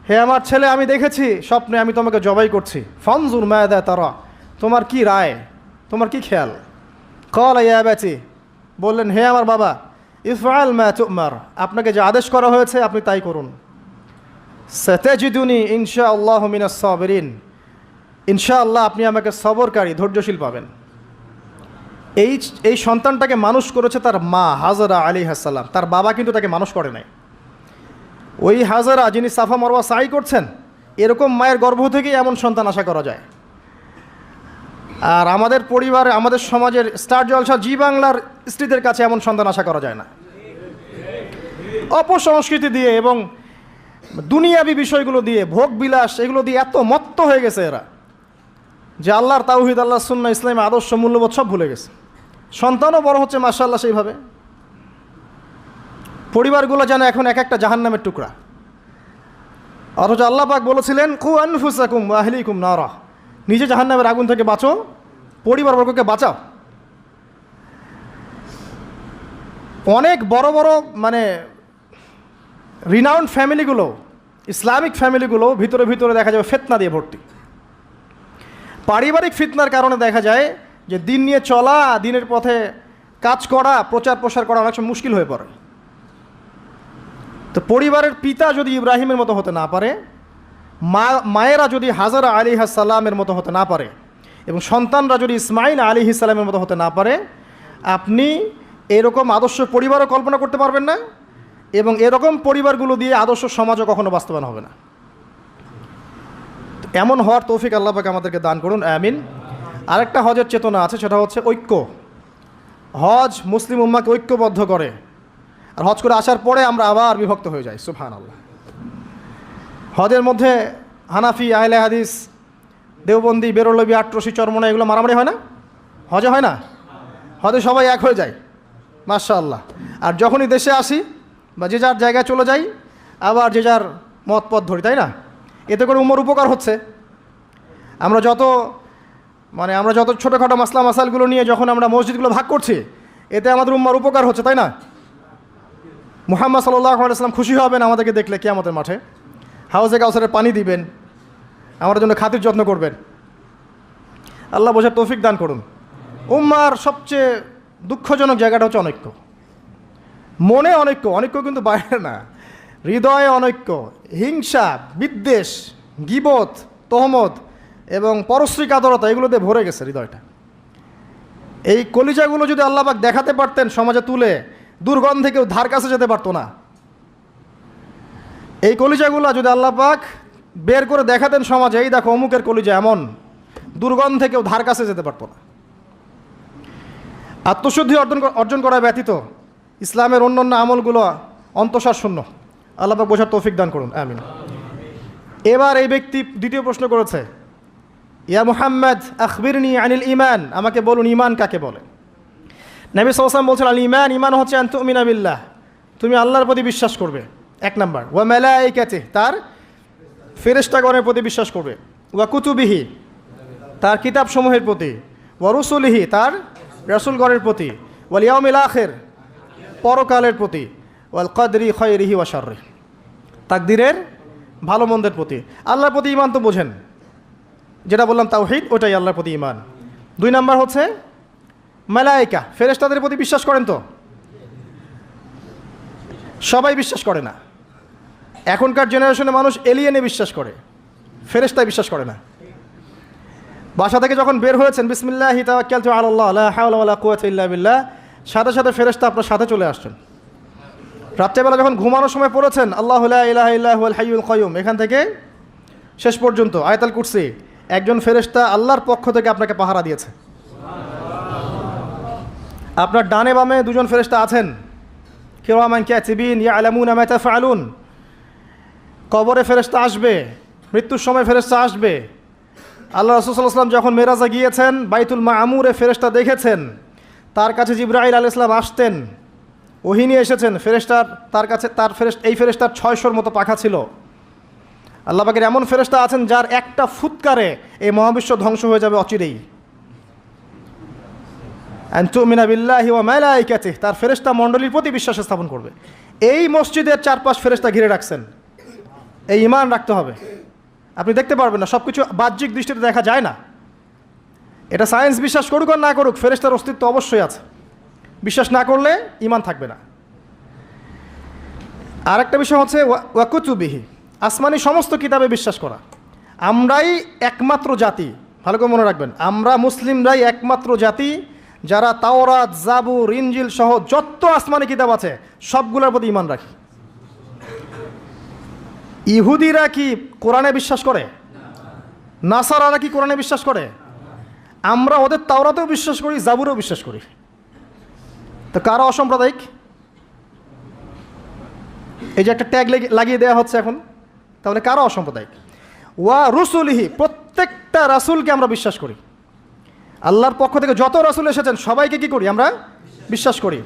হে আমার ছেলে, আমি দেখেছি স্বপ্নে আমি তোমাকে জবাই করছি। ফানজুর মাযা তারা, তোমার কি রায়, তোমার কি খেয়াল? ক্বালা ইয়া আবাতি, বললেন হে আমার বাবা, ইফআল মা তুমার, আপনাকে যে আদেশ করা হয়েছে আপনি তাই করুন। সাতাজিদুনি ইনশাআল্লাহু মিনাস সাবিরিন, ইনশাআল্লাহ আপনি আমাকে সবরকারী, ধৈর্যশীল পাবেন। এই সন্তানটাকে মানুষ করেছে তার মা হাজরা আলাইহিস সালাম, তার বাবা কিন্তু তাকে মানুষ করে নাই। ওই হাজরা যিনি সাফা মারওয়া সাই করছেন, এরকম মায়ের গর্ভ থেকেই এমন সন্তান আশা করা যায়। আর আমাদের পরিবারে, আমাদের সমাজের স্টার জলসা জি বাংলার স্ত্রীদের কাছে এমন সন্তান আশা করা যায় না। অপসংস্কৃতি দিয়ে এবং দুনিয়াবি বিষয়গুলো দিয়ে, ভোগ বিলাস, এগুলো দিয়ে এত মত্ত হয়ে গেছে এরা যে আল্লাহর তাওহীদ, আল্লাহর সুন্নাহ, ইসলামের আদর্শ, মূল্যবোধ সব ভুলে গেছে। সন্তানও বড় হচ্ছে মাশাআল্লাহ সেইভাবে। পরিবারগুলো যেন এখন এক একটা জাহান্নামের টুকরা। অথচ আল্লাহ পাক বলেছিলেন কু আনফুসাকুম ওয়া আহলিকুম নারা, নিজে জাহান্নামের আগুন থেকে বাঁচো, পরিবারবর্গকে বাঁচাও। অনেক বড় বড় মানে রিনাউন্ড ফ্যামিলিগুলো, ইসলামিক ফ্যামিলিগুলো ভিতরে ভিতরে দেখা যাবে ফিতনা দিয়ে ভর্তি। পারিবারিক ফিতনার কারণে দেখা যায় যে দিন নিয়ে চলা, দিনের পথে কাজ করা, প্রচার প্রসার করা অনেক সময় মুশকিল হয়ে পড়ে। তো পরিবারের পিতা যদি ইব্রাহিমের মতো হতে না পারে, মায়েরা যদি হাজরা আলাইহিস সালামের মতো হতে না পারে, এবং সন্তানরা যদি ইসমাইল আলাইহিস সালামের মতো হতে না পারে, আপনি এরকম আদর্শ পরিবারও কল্পনা করতে পারবেন না, এবং এরকম পরিবারগুলো দিয়ে আদর্শ সমাজও কখনো বাস্তবায়ন হবে না। এমন হওয়ার তৌফিক আল্লাহ পাক আমাদেরকে দান করুন, আমিন। আরেকটা হজের চেতনা আছে, সেটা হচ্ছে ঐক্য। হজ মুসলিম উম্মাকে ঐক্যবদ্ধ করে, আর হজ করে আসার পরে আমরা আবার বিভক্ত হয়ে যাই, সুবহানাল্লাহ। হজের মধ্যে হানাফি, আহলে হাদিস, দেওবন্দি, বেরলবি, আটরশি, চরমনা, এগুলো মারামারি হয় না? হজে হয় না? হজে সবাই এক হয়ে যায়, মাশাআল্লাহ। আর যখনই দেশে আসি বা যে যার জায়গায় চলে যাই, আবার যে যার মত পথ ধরি, তাই না? এতে করে উম্মার উপকার হচ্ছে। আমরা যত ছোটোখাটো মাসলা মাসালগুলো নিয়ে যখন আমরা মসজিদগুলো ভাগ করছি, এতে আমাদের উম্মার উপকার হচ্ছে, তাই না? মুহাম্মদ সাল্লাল্লাহু আলাইহি ওয়াসাল্লাম খুশি হবেন আমাদেরকে দেখলে কিয়ামতের মাঠে, হাউজে কাউসারের পানি দিবেন, আমাদের জন্য খাতির যত্ন করবেন। আল্লাহ বোঝার তৌফিক দান করুন। উম্মার সবচেয়ে দুঃখজনক জায়গাটা হচ্ছে অনৈক্য। মনে অনৈক্য কিন্তু বাইরে না, হৃদয়ে অনৈক্য, হিংসা, বিদ্বেষ, গীবত, তহমত এবং পরশ্রী কাতরতা, এগুলোতে ভরে গেছে হৃদয়টা। এই কলিজাগুলো যদি আল্লাহ পাক দেখাতে পারতেন সমাজে তুলে, দুর্গন্ধে কেউ ধার কাছে যেতে পারতো না। এই কলিজাগুলো যদি আল্লাহ পাক বের করে দেখাতেন সমাজে, এই দেখো অমুকের কলিজা এমন, দুর্গন্ধে কেউ ধার কাছে যেতে পারতো না। আত্মশুদ্ধি অর্জন করা ব্যতীত ইসলামের অন্যান্য আমলগুলো অন্তঃসার শূন্য। আল্লাহ পাক বোঝার তৌফিক দান করুন, আমিন। এবার এই ব্যক্তি দ্বিতীয় প্রশ্ন করেছে, ইয়া মুহাম্মদ আখবিরনি আনিল ঈমান, আমাকে বলুন ঈমান কাকে বলে। নবী সাল্লাল্লাহু আলাইহি ওয়াসাল্লাম বলছেন, আল ঈমান হচ্ছে আন তুমিনা বিল্লাহ, তুমি আল্লাহর প্রতি বিশ্বাস করবে, এক নাম্বার। ওয়া মালাইকাতিহি, তার ফেরেশতাগণের প্রতি বিশ্বাস করবে। ওয়া কুতুবিহি, তার কিতাবসমূহের প্রতি। ওয়া রুসুলিহি, তার রাসূলগণের প্রতি। ওয়াল ইয়াউমিল আখির, পরকালের প্রতি। ওয়াল কদরি খায়রিহি ওয়া শাররিহি, তাকদীরের ভালো মন্দের প্রতি। আল্লাহর প্রতি ঈমান তো বোঝেন, যেটা বললাম তাওহীদ, ওটাই আল্লাহর প্রতি ঈমান। দুই নাম্বার হচ্ছে মালায়েকা, ফেরেশতাদের প্রতি বিশ্বাস করেন তো? সবাই বিশ্বাস করে না। এখনকার জেনারেশনে মানুষ এলিয়েনে বিশ্বাস করে, ফেরেশতায় বিশ্বাস করে না। বাসা থেকে যখন বের হয়েছেন, বিসমিল্লাহি তাওয়াক্কালতু আলাল্লাহ লা হাওলা ওয়ালা কুওয়াতা ইল্লা বিল্লাহ, সাথে সাথে ফেরেশতা আপনার সাথে চলে আসছেন। রাত্রেবেলা যখন ঘুমানোর সময় পড়েছেন আল্লাহু লা ইলাহা ইল্লা হুয়াল হাইয়ুল কাইয়ুম, এখান থেকে শেষ পর্যন্ত আয়াতুল কুরসি, একজন ফেরেশতা আল্লাহর পক্ষ থেকে আপনাকে পাহারা দিয়েছে। আপনার ডানে বামে দুজন ফেরেশতা আছেন, কিরামান কাতিবিন ইয়ালামুনা মা তাফআলুন। কবরে ফেরেশতা আসবে, মৃত্যুর সময় ফেরেশতা আসবে। আল্লাহ রাসূল সাল্লাল্লাহু আলাইহি ওয়াসাল্লাম যখন মেরাজে গিয়েছেন, বাইতুল মামুরে ফেরেশতা দেখেছেন, তার কাছে জিবরাইল আলাইহিস সালাম আসতেন, ওহী নিয়ে এসেছেন। তার কাছে এই ফেরেশতার 600-র মতো পাখা ছিল। আল্লাহ পাকের এমন ফেরেশতা আছেন যার একটা ফুৎকারে এই মহাবিশ্ব ধ্বংস হয়ে যাবে অচিরেই। আন তুমিনা বিল্লাহি ওয়া মালাইকাতিহি, তার ফেরেশতা মণ্ডলীর প্রতি বিশ্বাস স্থাপন করবে। এই মসজিদের চারপাশ ফেরেশতা ঘিরে রাখছেন, এই ঈমান রাখতে হবে। আপনি দেখতে পারবেন না, সব কিছু বাহ্যিক দৃষ্টিতে দেখা যায় না। এটা সায়েন্স বিশ্বাস করুক আর না করুক, ফেরেশতার অস্তিত্ব অবশ্যই আছে। বিশ্বাস না করলে ঈমান থাকবে না। আর একটা বিষয় হচ্ছে ওয়া কুতুবিহি, আসমানি সমস্ত কিতাবে বিশ্বাস করা। আমরাই একমাত্র জাতি, ভালো করে মনে রাখবেন, আমরা মুসলিমরাই একমাত্র জাতি যারা তাওরাত, জাবুর, ইনজিল সহ যত আসমানি কিতাব আছে সবগুলোর প্রতি ঈমান রাখি। ইহুদিরা কি কোরআনে বিশ্বাস করে? নাসারারা কি কোরআনে বিশ্বাস করে? আমরা ওদের তাওরাতেও বিশ্বাস করি, জাবুরেও বিশ্বাস করি। তো কারা অসাম্প্রদায়িক? এই যে একটা ট্যাগ লাগিয়ে দেওয়া হচ্ছে এখন, তাহলে কারা অসাম্প্রদায়িক? ওয়া রুসুলিহি, প্রত্যেকটা রাসূলকে আমরা বিশ্বাস করি। আল্লাহর পক্ষ থেকে যত রাসূল এসেছেন সবাইকে কি করি? আমরা বিশ্বাস করি।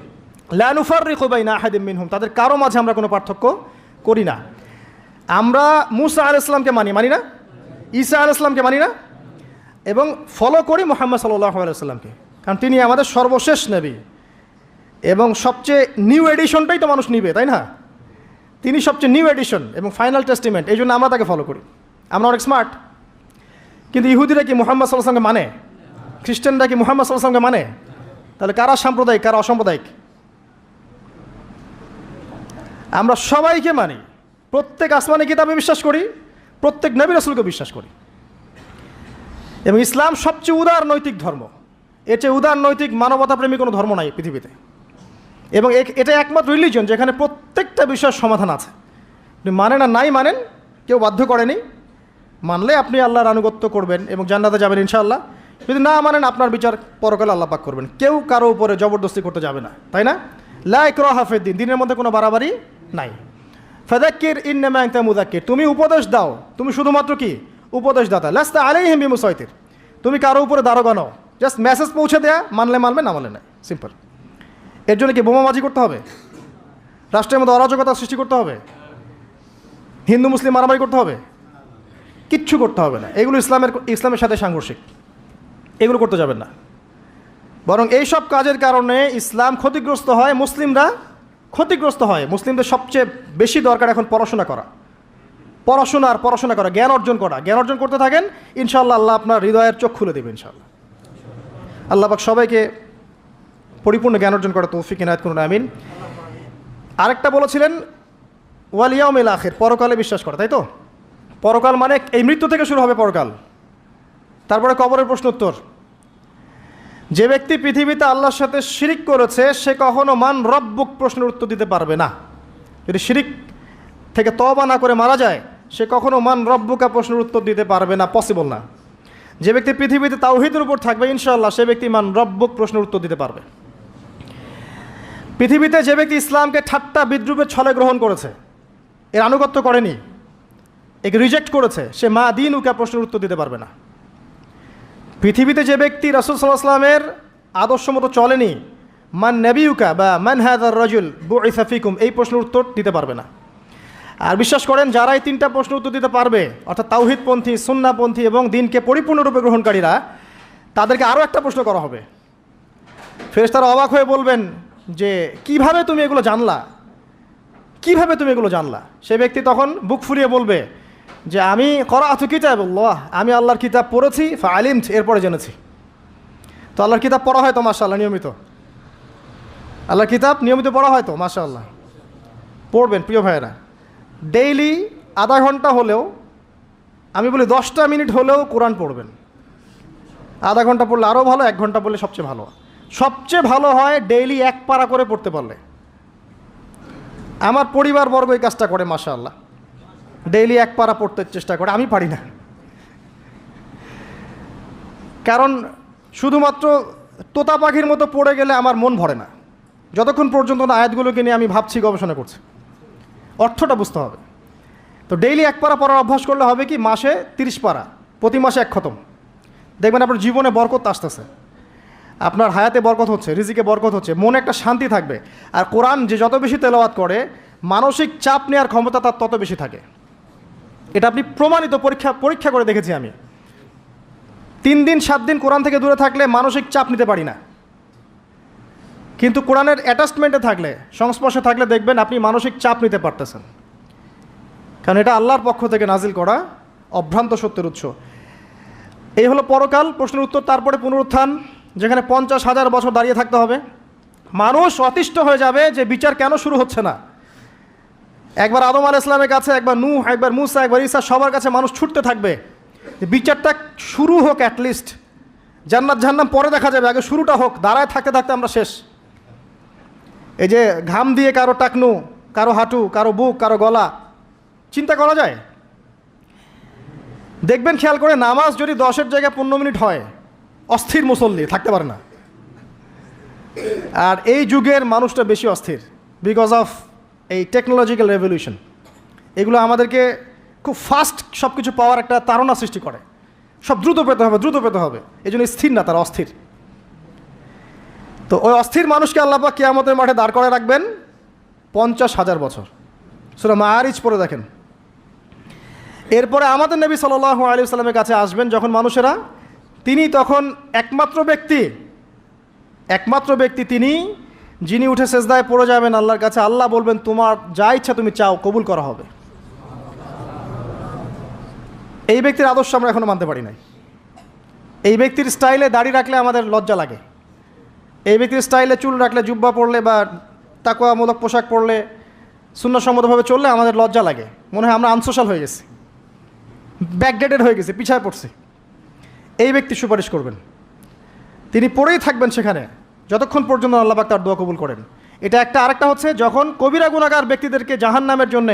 লা নুফাররিকু বাইনা আহাদিম মিনহুম, তাদের কারো মাঝে আমরা কোনো পার্থক্য করি না। আমরা মূসা আলাইহিস সালামকে মানি না? ঈসা আলাইহিস সালামকে মানি না? এবং ফলো করি মুহাম্মদ সাল্লাল্লাহু আলাইহি ওয়াসাল্লামকে, কারণ তিনি আমাদের সর্বশেষ নবী এবং সবচেয়ে নিউ এডিশনটাই তো মানুষ নিবে, তাই না? তিনি সবচেয়ে নিউ এডিশন এবং ফাইনাল টেস্টিমেন্ট, এই জন্য আমরা তাকে ফলো করি। আমরা অনেক স্মার্ট। কিন্তু ইহুদিরা কি মুহাম্মদ সাল্লাল্লাহু আলাইহি ওয়াসাল্লামকে মানে? খ্রিস্টানরা কি মুহাম্মদ সাল্লাল্লাহু আলাইহি ওয়াসাল্লামকে মানে? তাহলে কারা সাম্প্রদায়িক, কারা অসাম্প্রদায়িক? আমরা সবাইকে মানি, প্রত্যেক আসমানি কিতাবে বিশ্বাস করি, প্রত্যেক নবী রাসূলকে বিশ্বাস করি। এবং ইসলাম সবচেয়ে উদার নৈতিক ধর্ম। এর চেয়ে উদার নৈতিক মানবতাপ্রেমী কোনো ধর্ম নাই পৃথিবীতে। এবং এটা একমাত্র রিলিজন যেখানে প্রত্যেকটা বিষয়ের সমাধান আছে। আপনি মানেন আর নাই মানেন, কেউ বাধ্য করেনি। মানলে আপনি আল্লাহর আনুগত্য করবেন এবং জান্নাতে যাবেন ইনশাআল্লাহ। যদি না মানেন, আপনার বিচার পরকালে আল্লাহ পাক করবেন। কেউ কারো উপরে জবরদস্তি করতে যাবে না, তাই না? লা ইকরাহা ফিদ্দিন, দিনের মধ্যে কোনো বাড়াবাড়ি নাই। ফাযাক্কির ইন্নামা আনতা মুযাক্কির, তুমি উপদেশ দাও, তুমি শুধুমাত্র কি উপদেশদাতা। লাস্তা আলাইহিম বিমুসাইতির, তুমি কারো উপরে দারোগা নও, জাস্ট মেসেজ পৌঁছে দেয়া, মানলে মানবে, না মানলে নাই, সিম্পল। এর জন্য কি বোমাবাজি করতে হবে? রাষ্ট্রের মধ্যে অরাজকতা সৃষ্টি করতে হবে? হিন্দু মুসলিম মারামারি করতে হবে? কিচ্ছু করতে হবে না। এগুলো ইসলামের সাথে সাংঘর্ষিক, এগুলো করতে যাবেন না। বরং এইসব কাজের কারণে ইসলাম ক্ষতিগ্রস্ত হয়, মুসলিমরা ক্ষতিগ্রস্ত হয়। মুসলিমদের সবচেয়ে বেশি দরকার এখন পড়াশোনা করা, পড়াশোনা করা, জ্ঞান অর্জন করা। জ্ঞান অর্জন করতে থাকেন, ইনশাআল্লাহ আল্লাহ আপনার হৃদয়ের চোখ খুলে দেবে ইনশাআল্লাহ। আল্লাহ পাক সবাইকে পরিপূর্ণ জ্ঞান অর্জন করা তৌফিক ইনায়াত করুন, আমিন। আরেকটা বলেছিলেন ওয়াল ইয়াউমিল আখির, পরকালে বিশ্বাস করা, তাই তো? পরকাল মানে এই মৃত্যু থেকে শুরু হবে পরকাল, তারপরে কবরের প্রশ্ন উত্তর। যে ব্যক্তি পৃথিবীতে আল্লাহর সাথে শিরিক করেছে সে কখনো মান রব্বুক প্রশ্নের উত্তর দিতে পারবে না। যদি শিরিক থেকে তওবা না করে মারা যায় সে কখনো মান রব্বুকা প্রশ্নের উত্তর দিতে পারবে না, পসিবল না। যে ব্যক্তি পৃথিবীতে তাওহীদের উপর থাকবে ইনশাআল্লাহ সে ব্যক্তি মান রব্বুক প্রশ্নের উত্তর দিতে পারবে। পৃথিবীতে যে ব্যক্তি ইসলামকে ঠাট্টা বিদ্রুপের ছলে গ্রহণ করেছে, এর আনুগত্য করেনি, একে রিজেক্ট করেছে, সে মা দিন উকা প্রশ্নের উত্তর দিতে পারবে না। পৃথিবীতে যে ব্যক্তি রাসূল সাল্লাল্লাহু আলাইহি ওয়াসাল্লামের আদর্শ মতো চলেনি, মান নাবিয়ুকা বা মান হাযার রাজুল বুইসা ফিকুম, এই প্রশ্নের উত্তর দিতে পারবে না। আর বিশ্বাস করেন যারা এই তিনটা প্রশ্নের উত্তর দিতে পারবে, অর্থাৎ তাওহীদপন্থী, সুন্নাহপন্থী এবং দিনকে পরিপূর্ণরূপে গ্রহণকারীরা, তাদেরকে আরও একটা প্রশ্ন করা হবে। ফেরেশতারা অবাক হয়ে বলবেন যে কিভাবে তুমি এগুলো জানলা, কিভাবে তুমি এগুলো জানলা? সে ব্যক্তি তখন বুক ফুরিয়ে বলবে যে আমি করাআতু কিতাবাল্লাহ, আমি আল্লাহর কিতাব পড়েছি, ফাআলিমত, এরপরে জেনেছি। তো আল্লাহর কিতাব পড়া হয় তো মাশাআল্লাহ নিয়মিত? আল্লাহর কিতাব নিয়মিত পড়া হয় তো মাশাআল্লাহ? পড়বেন প্রিয় ভাইয়েরা, ডেইলি আধা ঘন্টা হলেও, আমি বলি 10টা মিনিট হলেও কোরআন পড়বেন। আধা ঘন্টা পড়লে আরও ভালো, 1 ঘন্টা পড়লে সবচেয়ে ভালো। সবচেয়ে ভালো হয় ডেইলি 1 পারা করে পড়তে পারলে। আমার পরিবারবর্গ এই কাজটা করে মাশাআল্লাহ, ডেইলি 1 পারা পড়তে চেষ্টা করে, আমি পারি না। কারণ শুধুমাত্র তোতা পাখির মতো পড়ে গেলে আমার মন ভরে না, যতক্ষণ পর্যন্ত না আয়াতগুলোকে নিয়ে আমি ভাবছি, গবেষণা করছি, অর্থটা বুঝতে হবে। তো ডেইলি 1 পারা পড়ার অভ্যাস করলে হবে কি, মাসে 30 পারা, প্রতি মাসে 1 খতম। দেখবেন আপনার জীবনে বরকত আসতেছে, আপনার হায়াতে বরকত হচ্ছে, রিজিকে বরকত হচ্ছে, মনে একটা শান্তি থাকবে। আর কোরআন যে যত বেশি তেলাওয়াত করে মানসিক চাপ নেওয়ার ক্ষমতা তার তত বেশি থাকে। এটা আপনি প্রমাণিত, পরীক্ষা করে দেখেছি আমি। 3 দিন 7 দিন কোরআন থেকে দূরে থাকলে মানসিক চাপ নিতে পারি না, কিন্তু কোরআনের অ্যাটাচমেন্টে থাকলে, সংস্পর্শে থাকলে দেখবেন আপনি মানসিক চাপ নিতে পারতেছেন, কারণ এটা আল্লাহর পক্ষ থেকে নাজিল করা অভ্রান্ত সত্যের উৎস। এই হলো পরকাল, প্রশ্নের উত্তর। তারপরে পুনরুত্থান, যেখানে 50,000 বছর দাঁড়িয়ে থাকতে হবে। মানুষ অতিষ্ঠ হয়ে যাবে যে বিচার কেন শুরু হচ্ছে না। একবার আদম আলাইহিস সালামের কাছে, একবার নূহ, একবার মুসা, একবার ঈসা, সবার কাছে মানুষ ছুটতে থাকবে যে বিচারটা শুরু হোক, অ্যাটলিস্ট জান্নাত জাহান্নাম পরে দেখা যাবে, আগে শুরুটা হোক। দাঁড়ায় থাকতে থাকতে আমরা শেষ। এই যে ঘাম দিয়ে কারো টাকনু, কারো হাঁটু, কারো বুক, কারো গলা, চিন্তা করা যায়? দেখবেন খেয়াল করে, নামাজ যদি 10-এর জায়গায় 15 মিনিট হয়, অস্থির মুসল্লি থাকতে পারে না। আর এই যুগের মানুষটা বেশি অস্থির, বিকজ অফ এই টেকনোলজিক্যাল রেভলিউশন। এগুলো আমাদেরকে খুব ফাস্ট সব কিছু পাওয়ার একটা তাড়না সৃষ্টি করে, সব দ্রুত পেতে হবে, দ্রুত পেতে হবে। এই জন্য স্থির না, তারা অস্থির। তো ওই অস্থির মানুষকে আল্লাহ পাক কিয়ামতের মাঠে দাঁড় করে রাখবেন 50,000 বছর। সূরা মাআরিজ পড়ে দেখেন। এরপরে আমাদের নবী সাল্লাল্লাহু আলাইহি ওয়াসাল্লামের কাছে আসবেন যখন মানুষেরা, তিনি তখন একমাত্র ব্যক্তি তিনি, যিনি উঠে সেজদায় পড়ে যাবেন আল্লাহর কাছে। আল্লাহ বলবেন তোমার যা ইচ্ছা তুমি চাও, কবুল করা হবে। এই ব্যক্তির আদর্শ আমরা এখনো মানতে পারি নাই। এই ব্যক্তির স্টাইলে দাড়ি রাখলে আমাদের লজ্জা লাগে, এই ব্যক্তির স্টাইলে চুল রাখলে, জুব্বা পরলে বা তাকওয়ামূলক পোশাক পরলে, সুন্নাহসম্মতভাবে চললে আমাদের লজ্জা লাগে, মনে হয় আমরা আনসোশাল হয়ে গেছি, ব্যাকডেটেড হয়ে গেছি, পিছায় পড়ছি। এই ব্যক্তি সুপারিশ করবেন, তিনি পড়েই থাকবেন সেখানে যতক্ষণ পর্যন্ত আল্লাহ পাক তার দোয়া কবুল করেন। এটা একটা। আরেকটা হচ্ছে যখন কবিরা গুনাহগার ব্যক্তিদেরকে জাহান্নামের জন্য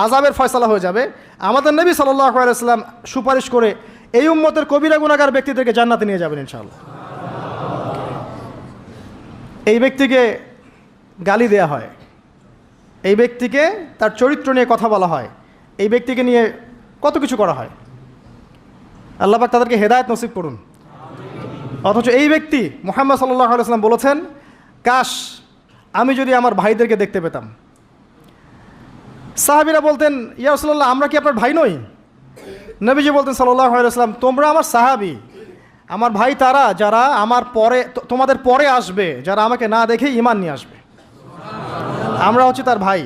আযাবের ফয়সালা হয়ে যাবে, আমাদের নবী সাল্লাল্লাহু আলাইহি ওয়াসাল্লাম সুপারিশ করে এই উম্মতের কবিরা গুনাহগার ব্যক্তিদেরকে জান্নাতে নিয়ে যাবেন ইনশাআল্লাহ। এই ব্যক্তিকে গালি দেয়া হয়, এই ব্যক্তিকে তার চরিত্র নিয়ে কথা বলা হয়, এই ব্যক্তিকে নিয়ে কত কিছু করা হয়। আল্লাহ পাক তাদেরকে হেদায়েত নসিব করুন। অথচ এই ব্যক্তি মুহাম্মদ সাল্লাল্লাহু আলাইহি ওয়াসাল্লাম বলেছেন, কাশ আমি যদি আমার ভাইদেরকে দেখতে পেতাম, সাহাবীরা বলতেন, ইয়া রাসূলুল্লাহ, আমরা কি আপনার ভাই নই? নবীজি বলতেন সাল্লাল্লাহু আলাইহি ওয়াসাল্লাম, তোমরা আমার সাহাবী, আমার ভাই তারা যারা আমার পরে, তোমাদের পরে আসবে, যারা আমাকে না দেখে ঈমান নিয়ে আসবে। আমরা হচ্ছে তার ভাই।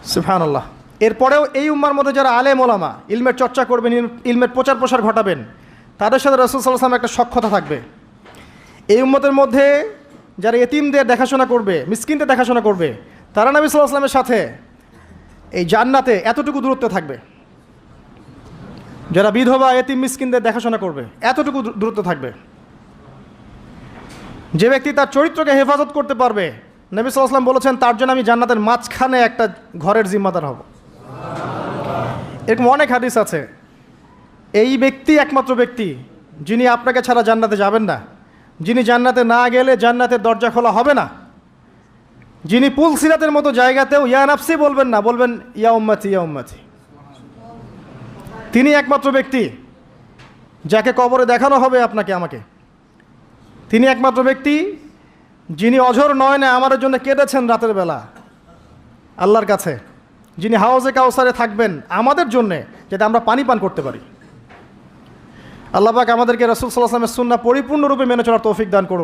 সুবহানাল্লাহ। এরপরেও এই উম্মার মধ্যে যারা আলেম ওলামা, ইলমের চর্চা করবেন, ইলমের প্রচার প্রসার ঘটাবেন, তাদের সাথে রাসূল সাল্লাল্লাহু আলাইহি ওয়াসাল্লাম একটা সখ্যতা থাকবে। এই উম্মতের মধ্যে যারা এতিমদের দেখাশোনা করবে, মিসকিনদের দেখাশোনা করবে, তারা নবী সাল্লাল্লাহু আলাইহি ওয়াসাল্লামের সাথে এই জান্নাতে এতটুকু দূরত্বে থাকবে। যারা বিধবা এতিম মিসকিনদের দেখাশোনা করবে, এতটুকু দূরত্ব থাকবে। যে ব্যক্তি তার চরিত্রকে হেফাজত করতে পারবে, নবী সাল্লাল্লাহু আলাইহি ওয়াসাল্লাম বলেছেন, তার জন্য আমি জান্নাতের মাঝখানে একটা ঘরের জিম্মাদার হব। এরকম অনেক হাদিস আছে। এই ব্যক্তি একমাত্র ব্যক্তি যিনি আপনাকে ছাড়া জান্নাতে যাবেন না, যিনি জান্নাতে না গেলে জান্নাতের দরজা খোলা হবে না, যিনি পুল সিরাতের মতো জায়গাতেও ইয়া নাফসি বলবেন না, বলবেন ইয়া উম্মতি ইয়া উম্মতি। তিনি একমাত্র ব্যক্তি যাকে কবরে দেখানো হবে আপনাকে আমাকে। তিনি একমাত্র ব্যক্তি যিনি অঝর নয়নে আমাদের জন্য কেঁদেছেন রাতের বেলা আল্লাহর কাছে, যিনি হাউজে কাউসারে থাকবেন আমাদের জন্যে, যাতে আমরা পানি পান করতে পারি। আল্লাহ পাক আমাদেরকে রাসূল সাল্লাল্লাহু আলাইহি ওয়াসাল্লামের সুন্নাহ পরিপূর্ণরূপে মেনে চলার তৌফিক দান করুন।